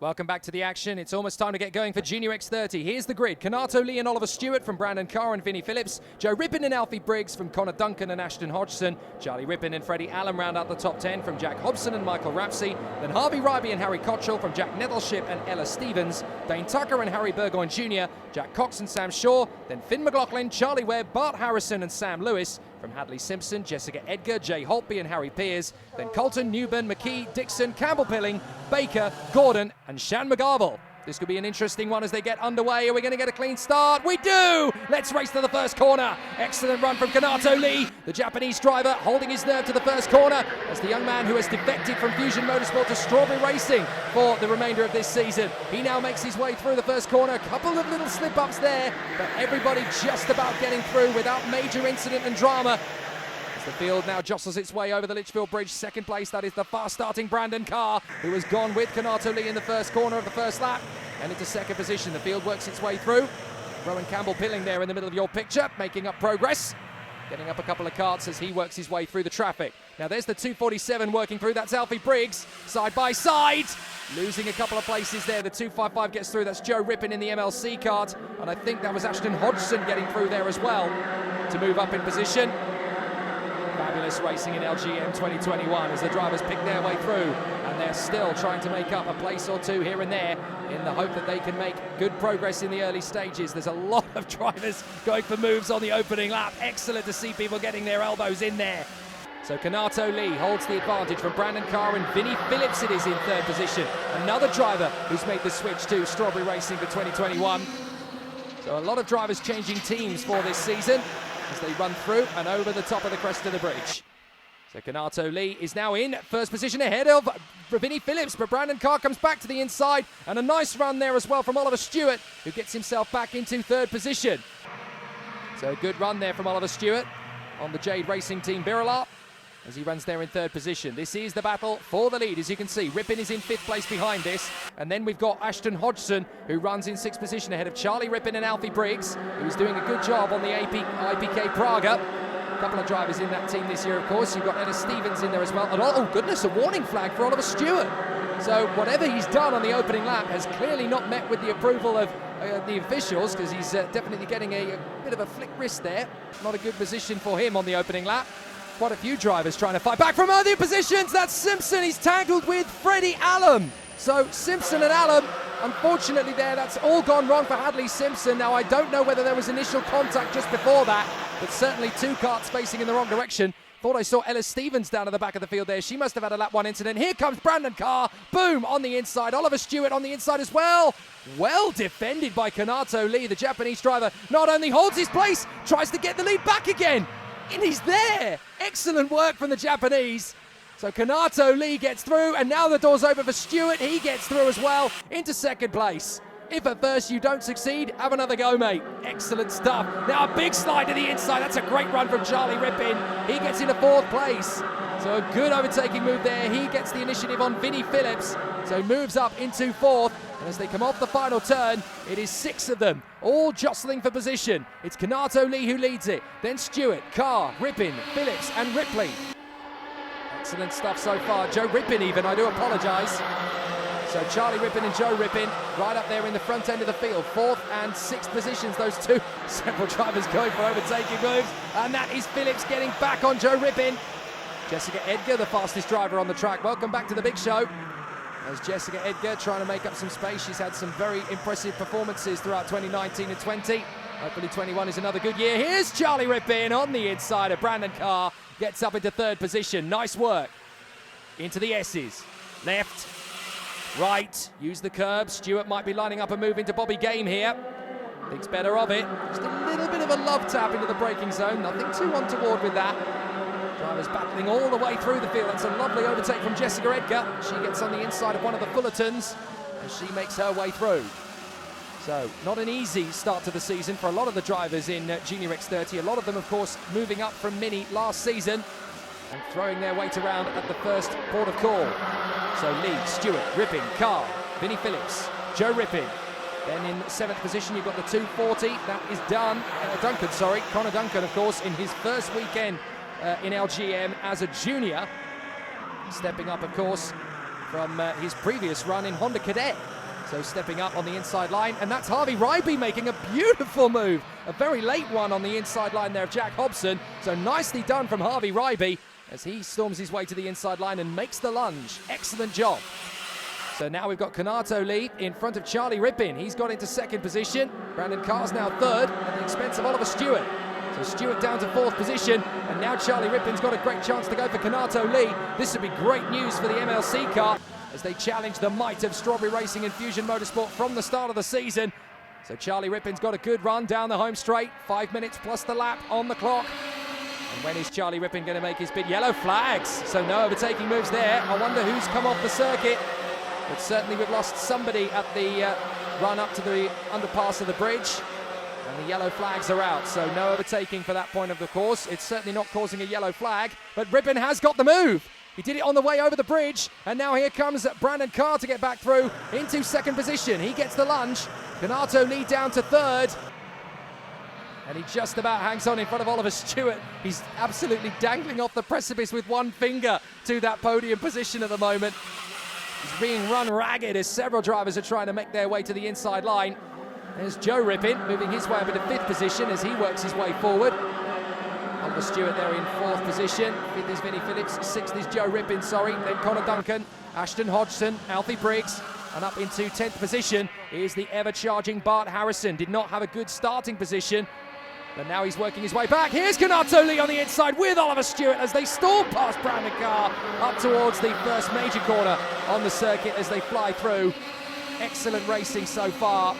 Welcome back to the action. It's almost time to get going for Junior X30. Here's the grid. Kanato Lee and Oliver Stewart from Brandon Carr and Vinnie Phillips. Joe Rippin and Alfie Briggs from Connor Duncan and Ashton Hodgson. Charlie Rippin and Freddie Allen round out the top 10 from Jack Hobson and Michael Rapsey. Then Harvey Ryby and Harry Cottrell from Jack Nettleship and Ella Stevens. Dane Tucker and Harry Burgoyne Jr. Jack Cox and Sam Shaw. Then Finn McLaughlin, Charlie Webb, Bart Harrison and Sam Lewis. From Hadley Simpson, Jessica Edgar, Jay Holtby and Harry Pears. Then Colton, Newburn, McKee, Dixon, Campbell Pilling, Baker, Gordon and Shan McGarville. This could be an interesting one as they get underway. Are we going to get a clean start? We do! Let's race to the first corner. Excellent run from Kanato Lee, the Japanese driver, holding his nerve to the first corner as the young man who has defected from Fusion Motorsport to Strawberry Racing for the remainder of this season. He now makes his way through the first corner. A couple of little slip-ups there, but everybody just about getting through without major incident and drama. As the field now jostles its way over the Litchfield Bridge. Second place, that is the fast-starting Brandon Carr, who has gone with Kanato Lee in the first corner of the first lap and into second position. The field works its way through. Rowan Campbell Pilling there in the middle of your picture, making up progress. Getting up a couple of carts as he works his way through the traffic. Now there's the 247 working through. That's Alfie Briggs, side by side. Losing a couple of places there. The 255 gets through. That's Joe Rippin in the MLC cart. And I think that was Ashton Hodgson getting through there as well to move up in position. Fabulous racing in LGM 2021 as the drivers pick their way through, and they're still trying to make up a place or two here and there in the hope that they can make good progress in the early stages. There's a lot of drivers going for moves on the opening lap. Excellent to see people getting their elbows in there. So Kanato Lee holds the advantage from Brandon Carr and Vinnie Phillips. It is in third position. Another driver who's made the switch to Strawberry Racing for 2021. So a lot of drivers changing teams for this season as they run through and over the top of the crest of the bridge. So Kanato Lee is now in first position ahead of Vinnie Phillips, but Brandon Carr comes back to the inside, and a nice run there as well from Oliver Stewart, who gets himself back into third position. So a good run there from Oliver Stewart on the Jade Racing Team Birla as he runs there in third position. This is the battle for the lead, as you can see. Rippin is in fifth place behind this, and then we've got Ashton Hodgson, who runs in sixth position ahead of Charlie Rippin and Alfie Briggs, who's doing a good job on the IPK Praga. A couple of drivers in that team this year, of course. You've got Ella Stevens in there as well. And oh goodness, a warning flag for Oliver Stewart. So whatever he's done on the opening lap has clearly not met with the approval of the officials, because he's definitely getting a bit of a flick wrist there. Not a good position for him on the opening lap. Quite a few drivers trying to fight back from earlier positions. That's Simpson. He's tangled with Freddie Allen. So Simpson and Allen, unfortunately there, that's all gone wrong for Hadley Simpson. Now I don't know whether there was initial contact just before that, but certainly two carts facing in the wrong direction. Thought I saw Ella Stevens down at the back of the field there. She must have had a lap one incident. Here comes Brandon Carr. Boom, on the inside. Oliver Stewart on the inside as well. Well defended by Kanato Lee. The Japanese driver not only holds his place, tries to get the lead back again. And he's there. Excellent work from the Japanese. So Kanato Lee gets through, and now the door's open for Stewart. He gets through as well into second place. If at first you don't succeed, have another go, mate. Excellent stuff. Now a big slide to the inside. That's a great run from Charlie Rippin. He gets into fourth place. So a good overtaking move there. He gets the initiative on Vinnie Phillips. So moves up into fourth. And as they come off the final turn, it is six of them, all jostling for position. It's Kanato Lee who leads it. Then Stewart, Carr, Rippin, Phillips and Ripley. Excellent stuff so far. Joe Rippin even, I do apologise. So Charlie Rippin and Joe Rippin right up there in the front end of the field. Fourth and sixth positions, those two. Several drivers going for overtaking moves. And that is Phillips getting back on Joe Rippin. Jessica Edgar, the fastest driver on the track. Welcome back to the big show. As Jessica Edgar trying to make up some space. She's had some very impressive performances throughout 2019 and 20. Hopefully 21 is another good year. Here's Charlie Rippin on the inside of Brandon Carr. Gets up into third position. Nice work. Into the S's. Left. Right. Use the curb. Stewart might be lining up a move into Bobby Game here. Thinks better of it. Just a little bit of a love tap into the braking zone. Nothing too untoward with that. Drivers battling all the way through the field. That's a lovely overtake from Jessica Edgar. She gets on the inside of one of the Fullertons as she makes her way through. So not an easy start to the season for a lot of the drivers in Junior X30. A lot of them, of course, moving up from Mini last season and throwing their weight around at the first port of call. So Lee, Stewart, Rippin, Carr, Vinnie Phillips, Joe Rippin. Then in seventh position, you've got the 240. That is done. Connor Duncan, of course, in his first weekend in LGM as a junior. Stepping up, of course, from his previous run in Honda Cadet. So stepping up on the inside line, and that's Harvey Ryby making a beautiful move. A very late one on the inside line there of Jack Hobson. So nicely done from Harvey Ryby as he storms his way to the inside line and makes the lunge. Excellent job. So now we've got Kanato Lee in front of Charlie Rippin. He's got into second position. Brandon Carr's now third at the expense of Oliver Stewart. So Stewart down to fourth position, and now Charlie Rippin's got a great chance to go for Kanato Lee. This would be great news for the MLC car as they challenge the might of Strawberry Racing and Fusion Motorsport from the start of the season. So Charlie Rippin's got a good run down the home straight, 5 minutes plus the lap on the clock. And when is Charlie Rippin going to make his bid? Yellow flags, so no overtaking moves there. I wonder who's come off the circuit, but certainly we've lost somebody at the run up to the underpass of the bridge. And the yellow flags are out, so no overtaking for that point of the course. It's certainly not causing a yellow flag, but Rippin has got the move. He did it on the way over the bridge, and now here comes Brandon Carr to get back through into second position. He gets the lunge. Kanato Lee down to third. And he just about hangs on in front of Oliver Stewart. He's absolutely dangling off the precipice with one finger to that podium position at the moment. He's being run ragged as several drivers are trying to make their way to the inside line. There's Joe Rippin moving his way up into fifth position as he works his way forward. Oliver Stewart there in fourth position. Fifth is Vinnie Phillips. Sixth is Joe Rippin, Then Connor Duncan, Ashton Hodgson, Alfie Briggs. And up into 10th position is the ever-charging Bart Harrison. Did not have a good starting position, but now he's working his way back. Here's Kanato Lee on the inside with Oliver Stewart as they storm past Brandon Carr up towards the first major corner on the circuit as they fly through. Excellent racing so far,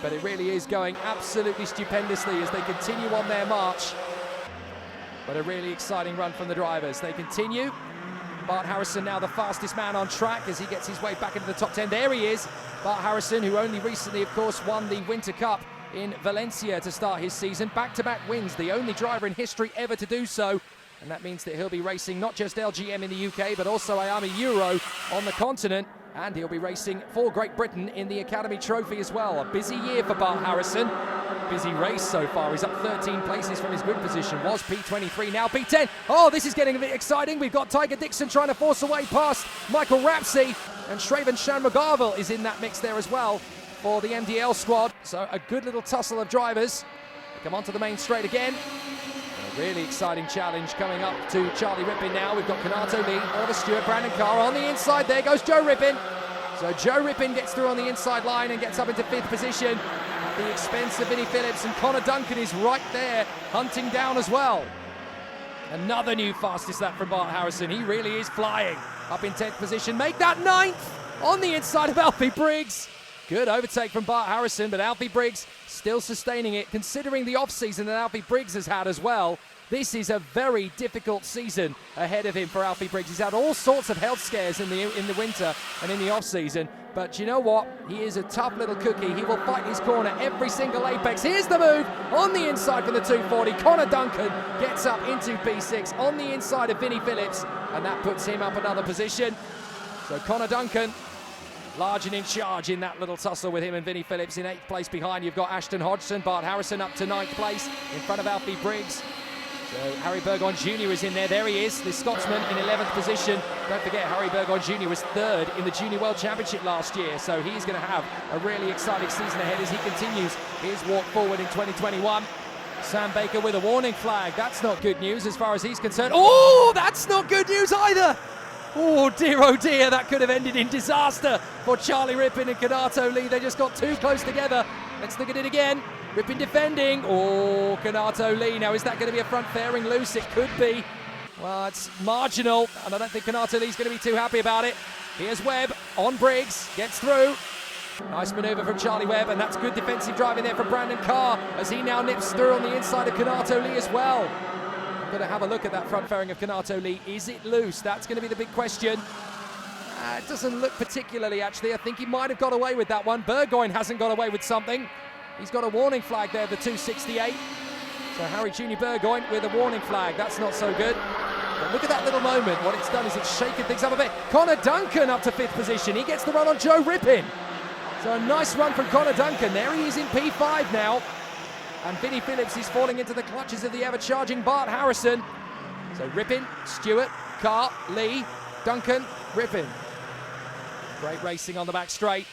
but it really is going absolutely stupendously as they continue on their march. But a really exciting run from the drivers. They continue. Bart Harrison now the fastest man on track as he gets his way back into the top 10. There he is, Bart Harrison, who only recently, of course, won the Winter Cup in Valencia to start his season. Back-to-back wins, the only driver in history ever to do so. And that means that he'll be racing not just LGM in the UK, but also IAMA Euro on the continent. And he'll be racing for Great Britain in the Academy Trophy as well. A busy year for Bart Harrison. Busy race so far. He's up 13 places from his grid position. Was P23, now P10. Oh, this is getting a bit exciting. We've got Tiger Dixon trying to force away past Michael Rapsey. And Shravan Shanmugarvel is in that mix there as well for the MDL squad. So a good little tussle of drivers. They come onto the main straight again. A really exciting challenge coming up to Charlie Rippin now. We've got Kanato Lee, Oliver Stewart, Brandon Carr on the inside. There goes Joe Rippin. So Joe Rippin gets through on the inside line and gets up into fifth position at the expense of Vinnie Phillips, and Connor Duncan is right there hunting down as well. Another new fastest lap from Bart Harrison. He really is flying. Up in 10th position, make that 9th on the inside of Alfie Briggs. Good overtake from Bart Harrison, but Alfie Briggs still sustaining it, considering the off-season that Alfie Briggs has had as well. This is a very difficult season ahead of him for Alfie Briggs. He's had all sorts of health scares in the winter and in the off-season. But you know what? He is a tough little cookie. He will fight his corner every single apex. Here's the move on the inside for the 240. Connor Duncan gets up into P6 on the inside of Vinnie Phillips, and that puts him up another position. So Connor Duncan, large and in charge in that little tussle with him and Vinnie Phillips in 8th place behind. You've got Ashton Hodgson, Bart Harrison up to 9th place in front of Alfie Briggs. So Harry Burgon Jr. is in there. There he is, the Scotsman in 11th position. Don't forget, Harry Burgon Jr. was 3rd in the Junior World Championship last year. So he's going to have a really exciting season ahead as he continues his walk forward in 2021. Sam Baker with a warning flag. That's not good news as far as he's concerned. Oh, that's not good news either. Oh dear, that could have ended in disaster for Charlie Rippin and Kanato Lee. They just got too close together. Let's look at it again. Rippin defending. Oh, Kanato Lee. Now, is that going to be a front fairing loose? It could be. Well, it's marginal, and I don't think Kanato Lee's going to be too happy about it. Here's Webb on Briggs. Gets through. Nice manoeuvre from Charlie Webb, and that's good defensive driving there from Brandon Carr as he now nips through on the inside of Kanato Lee as well. I'm going to have a look at that front fairing of Kanato Lee. Is it loose? That's going to be the big question. It doesn't look particularly, actually. I think he might have got away with that one. Burgoyne hasn't got away with something. He's got a warning flag there, the 268. So Harry Junior Burgoyne with a warning flag. That's not so good. But look at that little moment. What it's done is it's shaken things up a bit. Connor Duncan up to 5th position. He gets the run on Joe Rippin. So a nice run from Connor Duncan. There he is in P5 now. And Vinnie Phillips is falling into the clutches of the ever-charging Bart Harrison. So Rippin, Stewart, Carr, Lee, Duncan, Rippin. Great racing on the back straight.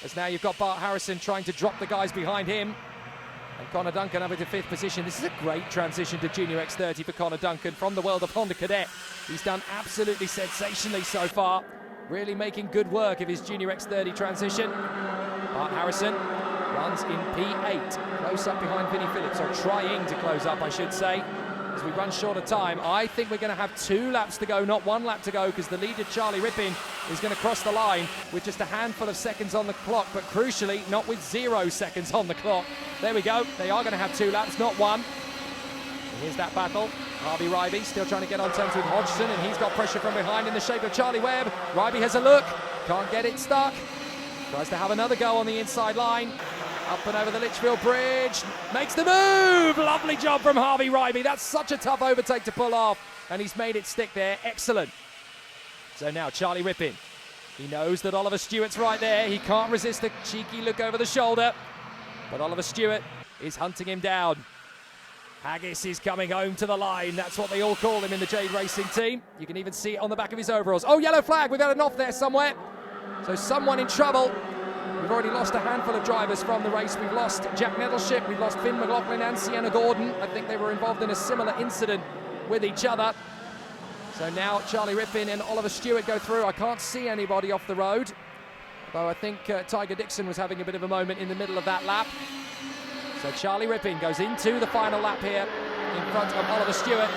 As now you've got Bart Harrison trying to drop the guys behind him. And Connor Duncan up into 5th position. This is a great transition to Junior X30 for Connor Duncan from the world of Honda Cadet. He's done absolutely sensationally so far. Really making good work of his Junior X30 transition. Bart Harrison runs in P8. Close up behind Vinnie Phillips, or trying to close up, I should say. As we run short of time, I think we're going to have 2 laps to go, not 1 lap to go, because the leader, Charlie Rippin, is going to cross the line with just a handful of seconds on the clock, but crucially, not with 0 seconds on the clock. There we go. They are going to have 2 laps, not 1. And here's that battle. Harvey Ryby still trying to get on terms with Hodgson, and he's got pressure from behind in the shape of Charlie Webb. Ryby has a look, can't get it stuck. Tries to have another go on the inside line. Up and over the Litchfield Bridge, makes the move! Lovely job from Harvey Ryby. That's such a tough overtake to pull off, and he's made it stick there. Excellent. So now Charlie Rippin. He knows that Oliver Stewart's right there. He can't resist a cheeky look over the shoulder, but Oliver Stewart is hunting him down. Haggis is coming home to the line. That's what they all call him in the Jade Racing team. You can even see it on the back of his overalls. Oh, yellow flag. We've had an off there somewhere. So someone in trouble. We've already lost a handful of drivers from the race. We've lost Jack Nettleship, we've lost Finn McLaughlin and Sienna Gordon. I think they were involved in a similar incident with each other. So now Charlie Rippin and Oliver Stewart go through. I can't see anybody off the road, though I think Tiger Dixon was having a bit of a moment in the middle of that lap. So Charlie Rippin goes into the final lap here in front of Oliver Stewart.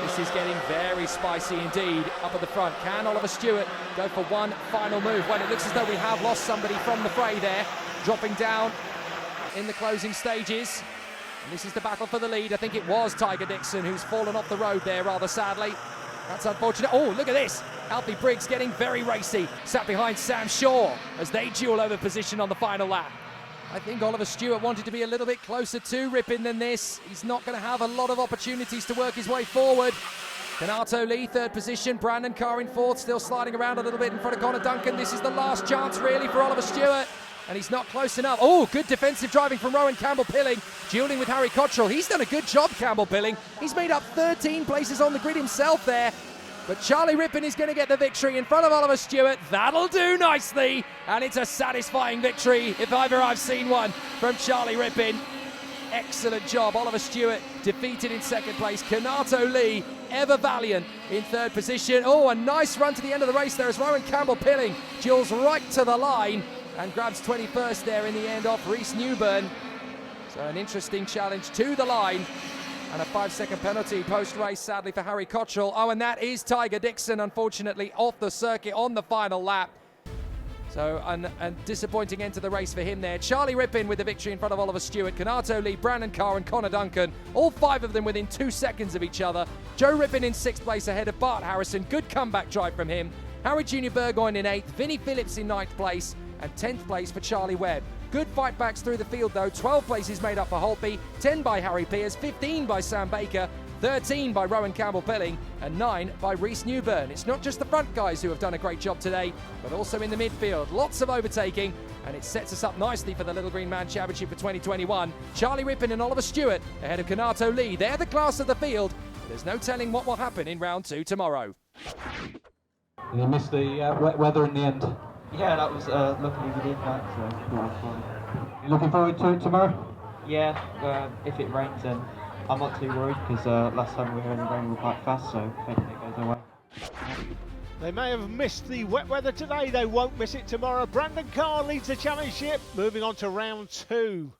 This is getting very spicy indeed up at the front. Can Oliver Stewart go for one final move? Well, it looks as though we have lost somebody from the fray there, dropping down in the closing stages. And this is the battle for the lead. I think it was Tiger Dixon who's fallen off the road there rather sadly. That's unfortunate. Oh, look at this. Alfie Briggs getting very racy, sat behind Sam Shaw as they duel over position on the final lap. I think Oliver Stewart wanted to be a little bit closer to Rippin than this. He's not going to have a lot of opportunities to work his way forward. Donato Lee, 3rd position. Brandon Carr in 4th, still sliding around a little bit in front of Connor Duncan. This is the last chance, really, for Oliver Stewart. And he's not close enough. Oh, good defensive driving from Rowan Campbell-Pilling, dueling with Harry Cottrell. He's done a good job, Campbell-Pilling. He's made up 13 places on the grid himself there. But Charlie Rippin is going to get the victory in front of Oliver Stewart. That'll do nicely. And it's a satisfying victory, if ever I've seen one, from Charlie Rippin. Excellent job. Oliver Stewart defeated in 2nd place. Kanato Lee, ever valiant, in 3rd position. Oh, a nice run to the end of the race there as Rowan Campbell-Pilling duels right to the line and grabs 21st there in the end off Reese Newburn. So an interesting challenge to the line. And a 5-second penalty post-race, sadly, for Harry Cottrell. Oh, and that is Tiger Dixon, unfortunately, off the circuit on the final lap. So, a disappointing end to the race for him there. Charlie Rippin with the victory in front of Oliver Stewart, Kanato Lee, Brandon Carr and Connor Duncan. All 5 of them within 2 seconds of each other. Joe Rippin in 6th place ahead of Bart Harrison. Good comeback drive from him. Harry Junior Burgoyne in 8th. Vinnie Phillips in 9th place. And 10th place for Charlie Webb. Good fight backs through the field though. 12 places made up for Holtby, 10 by Harry Peers, 15 by Sam Baker, 13 by Rowan Campbell-Pilling, and 9 by Reese Newburn. It's not just the front guys who have done a great job today, but also in the midfield. Lots of overtaking, and it sets us up nicely for the Little Green Man Championship for 2021. Charlie Rippin and Oliver Stewart ahead of Kanato Lee. They're the class of the field. There's no telling what will happen in round 2 tomorrow. You missed the wet weather in the end. Yeah, that was luckily we did that, so that was fun. You looking forward to it tomorrow? Yeah, if it rains then I'm not too worried because last time we heard the rain was quite fast, so hopefully it goes away. They may have missed the wet weather today, they won't miss it tomorrow. Brandon Carr leads the championship, moving on to round 2.